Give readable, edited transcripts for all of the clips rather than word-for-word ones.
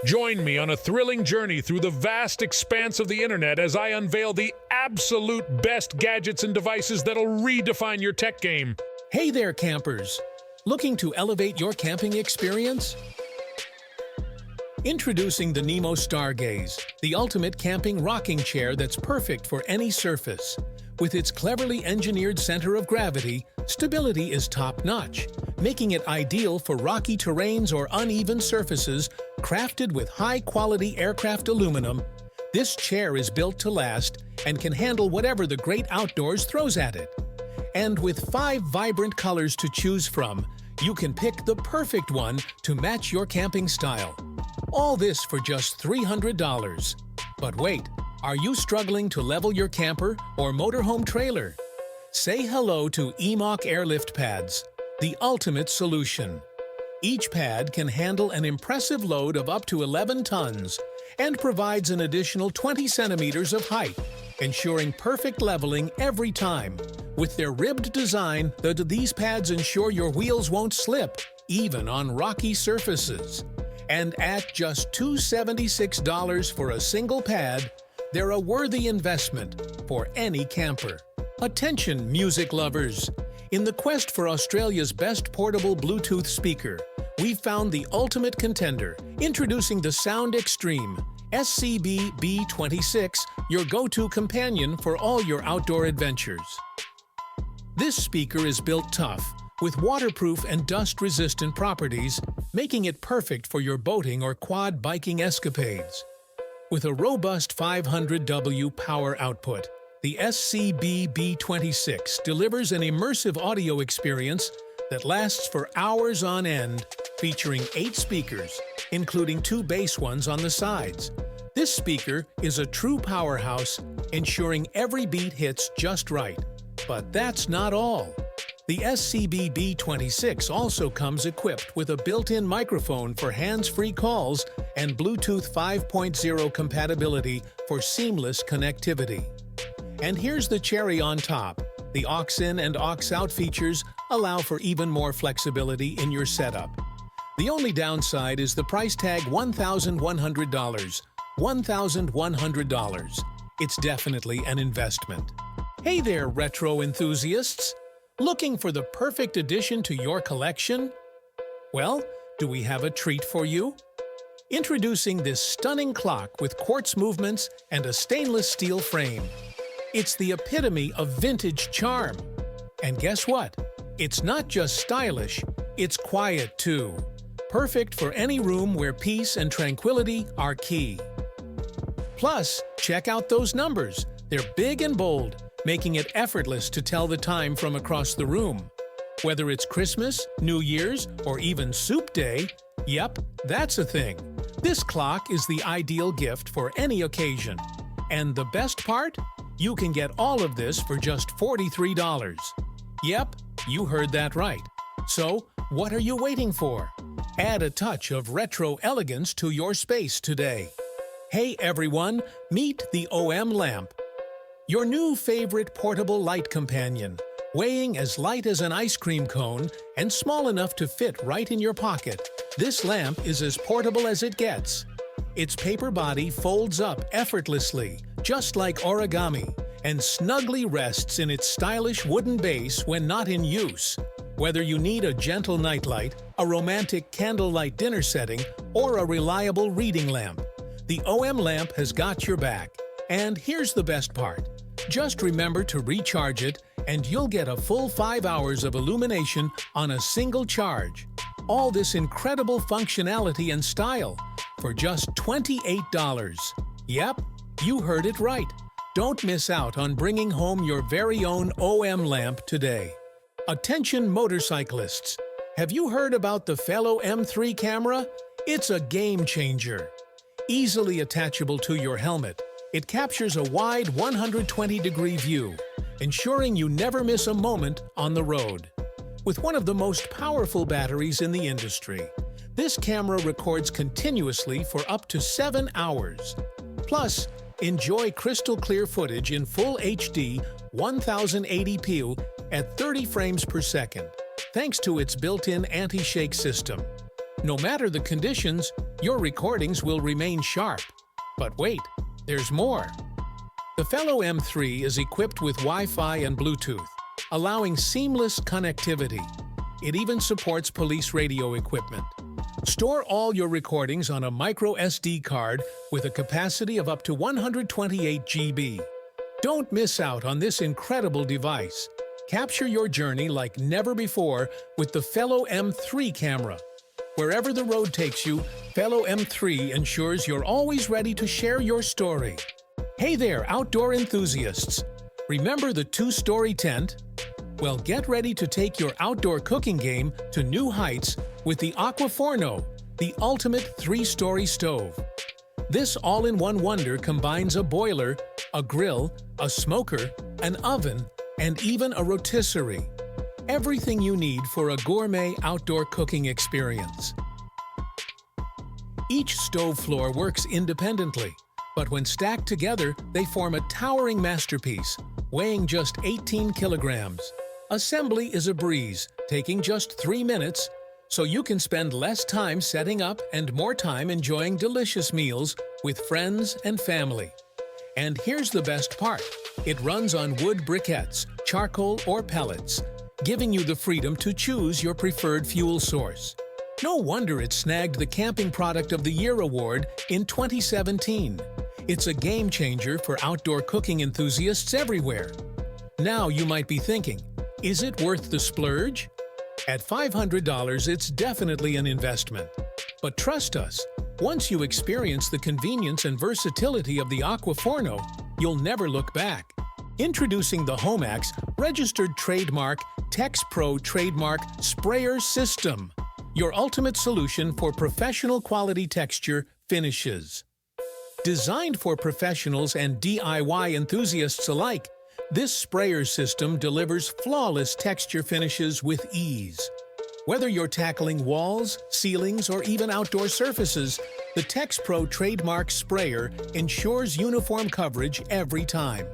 Join me on a thrilling journey through the vast expanse of the internet as I unveil the absolute best gadgets and devices that'll redefine your tech game. Hey there, campers! Looking to elevate your camping experience? Introducing the Nemo Stargaze, the ultimate camping rocking chair that's perfect for any surface. With its cleverly engineered center of gravity, stability is top-notch, making it ideal for rocky terrains or uneven surfaces. Crafted with high-quality aircraft aluminum, this chair is built to last and can handle whatever the great outdoors throws at it. And with 5 vibrant colors to choose from, you can pick the perfect one to match your camping style. All this for just $300. But wait, are you struggling to level your camper or motorhome trailer? Say hello to EMOC Airlift Pads, the ultimate solution. Each pad can handle an impressive load of up to 11 tons and provides an additional 20 centimeters of height, ensuring perfect leveling every time. With their ribbed design, these pads ensure your wheels won't slip, even on rocky surfaces. And at just $276 for a single pad, they're a worthy investment for any camper. Attention, music lovers! In the quest for Australia's best portable Bluetooth speaker, we've found the ultimate contender. Introducing the Sound Extreme SCB B26, your go-to companion for all your outdoor adventures. This speaker is built tough, with waterproof and dust-resistant properties, making it perfect for your boating or quad biking escapades. With a robust 500W power output, the SCB B26 delivers an immersive audio experience that lasts for hours on end, featuring 8 speakers, including 2 bass ones on the sides. This speaker is a true powerhouse, ensuring every beat hits just right. But that's not all. The SCB B26 also comes equipped with a built-in microphone for hands-free calls and Bluetooth 5.0 compatibility for seamless connectivity. And here's the cherry on top. The aux-in and aux-out features allow for even more flexibility in your setup. The only downside is the price tag $1,100. $1,100. It's definitely an investment. Hey there, retro enthusiasts! Looking for the perfect addition to your collection? Well, do we have a treat for you? Introducing this stunning clock with quartz movements and a stainless steel frame. It's the epitome of vintage charm. And guess what? It's not just stylish, it's quiet too. Perfect for any room where peace and tranquility are key. Plus, check out those numbers. They're big and bold, making it effortless to tell the time from across the room. Whether it's Christmas, New Year's, or even Soup Day, yep, that's a thing. This clock is the ideal gift for any occasion. And the best part? You can get all of this for just $43. Yep, you heard that right. So, what are you waiting for? Add a touch of retro elegance to your space today. Hey everyone, meet the OM lamp. Your new favorite portable light companion, weighing as light as an ice cream cone and small enough to fit right in your pocket. This lamp is as portable as it gets. Its paper body folds up effortlessly, just like origami, and snugly rests in its stylish wooden base when not in use. Whether you need a gentle nightlight, a romantic candlelight dinner setting, or a reliable reading lamp, the OM lamp has got your back. And here's the best part. Just remember to recharge it, and you'll get a full 5 hours of illumination on a single charge. All this incredible functionality and style for just $28. Yep, you heard it right. Don't miss out on bringing home your very own OM lamp today. Attention motorcyclists! Have you heard about the Fellow M3 camera? It's a game changer. Easily attachable to your helmet, it captures a wide 120-degree view, ensuring you never miss a moment on the road. With one of the most powerful batteries in the industry, this camera records continuously for up to 7 hours. Plus, enjoy crystal clear footage in full HD 1080p at 30 frames per second, thanks to its built-in anti-shake system. No matter the conditions, your recordings will remain sharp. But wait, there's more. The Fellow M3 is equipped with Wi-Fi and Bluetooth, allowing seamless connectivity. It even supports police radio equipment. Store all your recordings on a micro SD card with a capacity of up to 128 GB. Don't miss out on this incredible device. Capture your journey like never before with the Fellow M3 camera. Wherever the road takes you, Fellow M3 ensures you're always ready to share your story. Hey there, outdoor enthusiasts! Remember the two-story tent? Well, get ready to take your outdoor cooking game to new heights with the Aquaforno, the ultimate three-story stove. This all-in-one wonder combines a boiler, a grill, a smoker, an oven, and even a rotisserie. Everything you need for a gourmet outdoor cooking experience. Each stove floor works independently, but when stacked together, they form a towering masterpiece, weighing just 18 kilograms. Assembly is a breeze, taking just 3 minutes, so you can spend less time setting up and more time enjoying delicious meals with friends and family. And here's the best part. It runs on wood briquettes, charcoal, or pellets, giving you the freedom to choose your preferred fuel source. No wonder it snagged the Camping Product of the Year award in 2017. It's a game changer for outdoor cooking enthusiasts everywhere. Now you might be thinking, is it worth the splurge? At $500, it's definitely an investment. But trust us, once you experience the convenience and versatility of the Aquaforno, you'll never look back. Introducing the Homax registered trademark TechPro trademark sprayer system, your ultimate solution for professional quality texture finishes. Designed for professionals and DIY enthusiasts alike, this sprayer system delivers flawless texture finishes with ease. Whether you're tackling walls, ceilings, or even outdoor surfaces, the TechPro trademark sprayer ensures uniform coverage every time.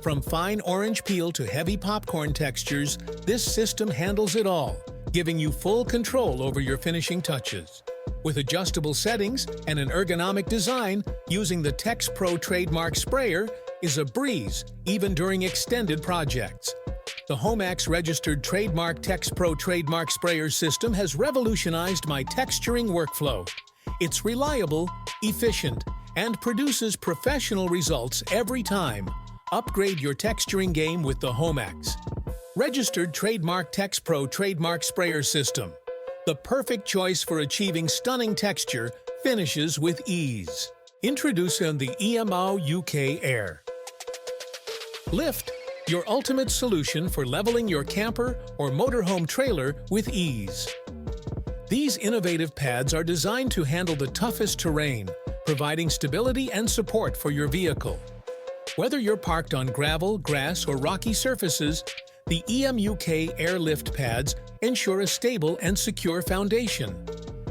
From fine orange peel to heavy popcorn textures, this system handles it all, giving you full control over your finishing touches. With adjustable settings and an ergonomic design, using the TechPro trademark sprayer is a breeze, even during extended projects. The Homax registered trademark TechPro trademark sprayer system has revolutionized my texturing workflow. It's reliable, efficient, and produces professional results every time. Upgrade your texturing game with the Homax. Registered trademark TechPro trademark sprayer system. The perfect choice for achieving stunning texture finishes with ease. Introducing the EMO UK Air. Lift, your ultimate solution for leveling your camper or motorhome trailer with ease. These innovative pads are designed to handle the toughest terrain, providing stability and support for your vehicle. Whether you're parked on gravel, grass, or rocky surfaces, the EMUK Airlift pads ensure a stable and secure foundation.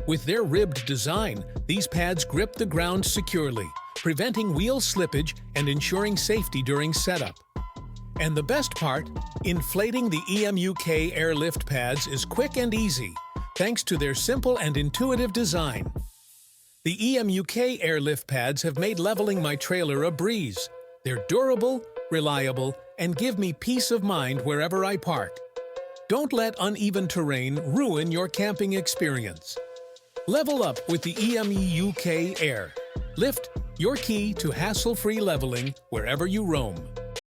With their ribbed design, these pads grip the ground securely, preventing wheel slippage and ensuring safety during setup. And the best part, inflating the EMUK Airlift pads is quick and easy, thanks to their simple and intuitive design. The EMUK Airlift pads have made leveling my trailer a breeze. They're durable, reliable, and give me peace of mind wherever I park. Don't let uneven terrain ruin your camping experience. Level up with the EMUK Air. Lift, your key to hassle-free leveling wherever you roam.